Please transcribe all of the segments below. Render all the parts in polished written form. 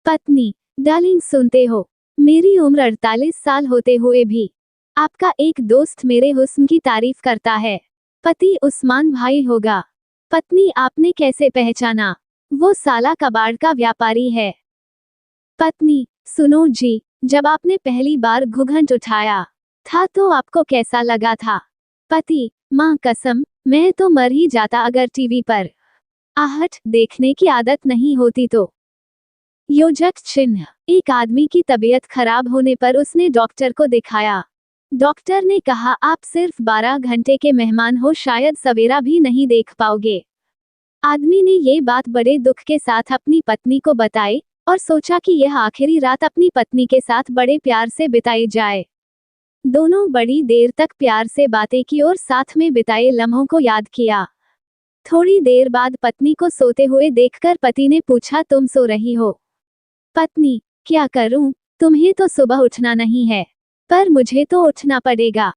पत्नी, डार्लिंग सुनते हो, मेरी उम्र 48 साल होते हुए भी आपका एक दोस्त मेरे हुस्न की तारीफ करता है। पति, उस्मान भाई होगा। पत्नी, आपने कैसे पहचाना? वो साला कबाड़ का व्यापारी है। पत्नी, सुनो जी, जब आपने पहली बार घूंघट उठाया था तो आपको कैसा लगा था? पति, मां कसम, मैं तो मर ही जाता अगर टीवी पर आहट देखने की आदत नहीं होती तो। योजक चिन्ह, एक आदमी की तबीयत खराब होने पर उसने डॉक्टर को दिखाया। डॉक्टर ने कहा आप सिर्फ 12 घंटे के मेहमान हो, शायद सवेरा भी नहीं देख पाओगे। आदमी ने ये बात बड़े दुख के साथ अपनी पत्नी को बताई और सोचा कि यह आखिरी रात अपनी पत्नी के साथ बड़े प्यार से बिताई जाए। दोनों बड़ी देर तक प्यार से बातें की और साथ में बिताए लम्हों को याद किया। थोड़ी देर बाद पत्नी को सोते हुए देखकर पति ने पूछा, तुम सो रही हो? पत्नी, क्या करूं, तुम्हें तो सुबह उठना नहीं है, पर मुझे तो उठना पड़ेगा।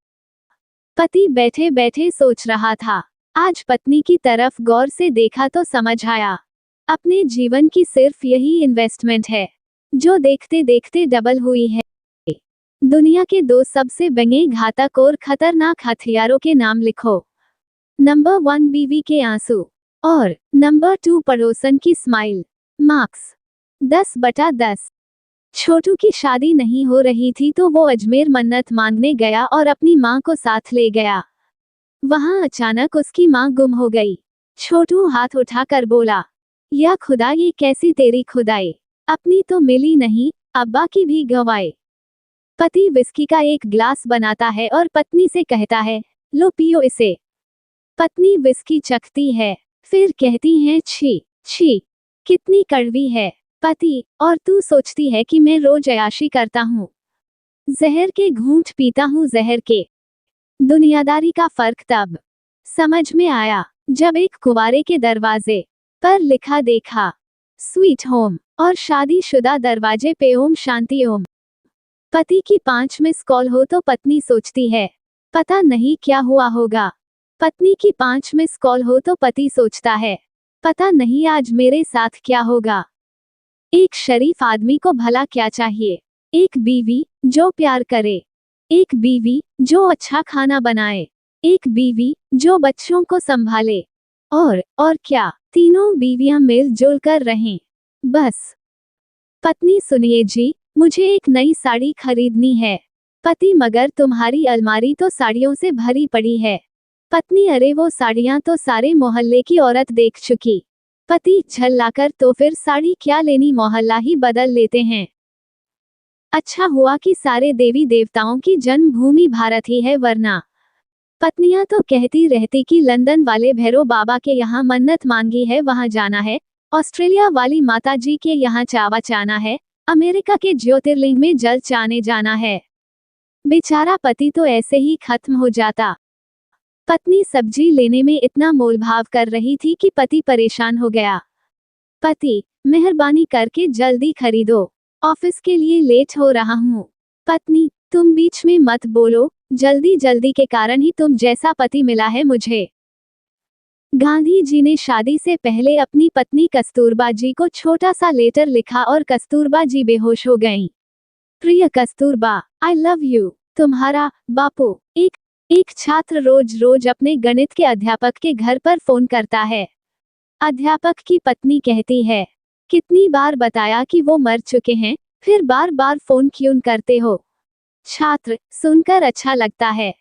पति बैठे बैठे सोच रहा था। आज पत्नी की तरफ गौर से देखा तो समझ आया, अपने जीवन की सिर्फ यही इन्वेस्टमेंट है जो देखते देखते डबल हुई है। दुनिया के 2 सबसे बड़े घातक और खतरनाक हथियारों के नाम लिखो। नंबर 1 बीवी के आंसू और नंबर 2 पड़ोसन की स्माइल। मार्क्स 10/10। छोटू की शादी नहीं हो रही थी तो वो अजमेर मन्नत मांगने गया और अपनी मां को साथ ले गया। वहां अचानक उसकी मां गुम हो गई। छोटू हाथ उठाकर बोला, या खुदा, ये कैसी तेरी खुदाई, अपनी तो मिली नहीं, अब्बा की भी गवाए। पति विस्की का एक ग्लास बनाता है और पत्नी से कहता है, लो पियो इसे। पत्नी विस्की चखती है, फिर कहती है, छी छी, कितनी कड़वी है। पति, और तू सोचती है कि मैं रोज अयाशी करता हूँ, जहर के घूंट पीता हूँ, जहर के। दुनियादारी का फर्क तब समझ में आया जब एक कुंवारे के दरवाजे पर लिखा देखा, स्वीट होम, और शादीशुदा दरवाजे पे ओम शांति ओम। पति की 5 मिस कॉल हो तो पत्नी सोचती है, पता नहीं क्या हुआ होगा। पत्नी की 5 मिस कॉल हो तो पति सोचता है, पता नहीं आज मेरे साथ क्या होगा। एक शरीफ आदमी को भला क्या चाहिए? एक बीवी जो प्यार करे, एक बीवी जो अच्छा खाना बनाए, एक बीवी जो बच्चों को संभाले, और क्या, तीनों बीवियां मिलजुल कर रहें, बस। पत्नी, सुनिए जी, मुझे एक नई साड़ी खरीदनी है। पति, मगर तुम्हारी अलमारी तो साड़ियों से भरी पड़ी है। पत्नी, अरे वो साड़ियां तो सारे मोहल्ले की औरत देख चुकी। पति, झल्लाकर, तो फिर साड़ी क्या लेनी, मोहल्ला ही बदल लेते हैं। अच्छा हुआ कि सारे देवी देवताओं की जन्मभूमि भारत ही है, वरना। पत्नियां तो कहती रहती कि लंदन वाले भैरव बाबा के यहाँ मन्नत मांगी है, वहां जाना है, ऑस्ट्रेलिया वाली माता जी के यहाँ चावा चाना है, अमेरिका के ज्योतिर्लिंग में जल चाने जाना है। बेचारा पति तो ऐसे ही खत्म हो जाता। पत्नी सब्जी लेने में इतना मोलभाव कर रही थी कि पति परेशान हो गया। पति, मेहरबानी करके जल्दी खरीदो, ऑफिस के लिए लेट हो रहा हूँ। पत्नी, तुम बीच में मत बोलो, जल्दी जल्दी के कारण ही तुम जैसा पति मिला है मुझे। गांधी जी ने शादी से पहले अपनी पत्नी कस्तूरबा जी को छोटा सा लेटर लिखा और कस्तूरबा जी बेहोश हो गईं। प्रिय कस्तूरबा, आई लव यू, तुम्हारा बापू। एक छात्र रोज रोज अपने गणित के अध्यापक के घर पर फोन करता है। अध्यापक की पत्नी कहती है, कितनी बार बताया कि वो मर चुके हैं, फिर बार बार फोन क्यों करते हो? छात्र, सुनकर अच्छा लगता है,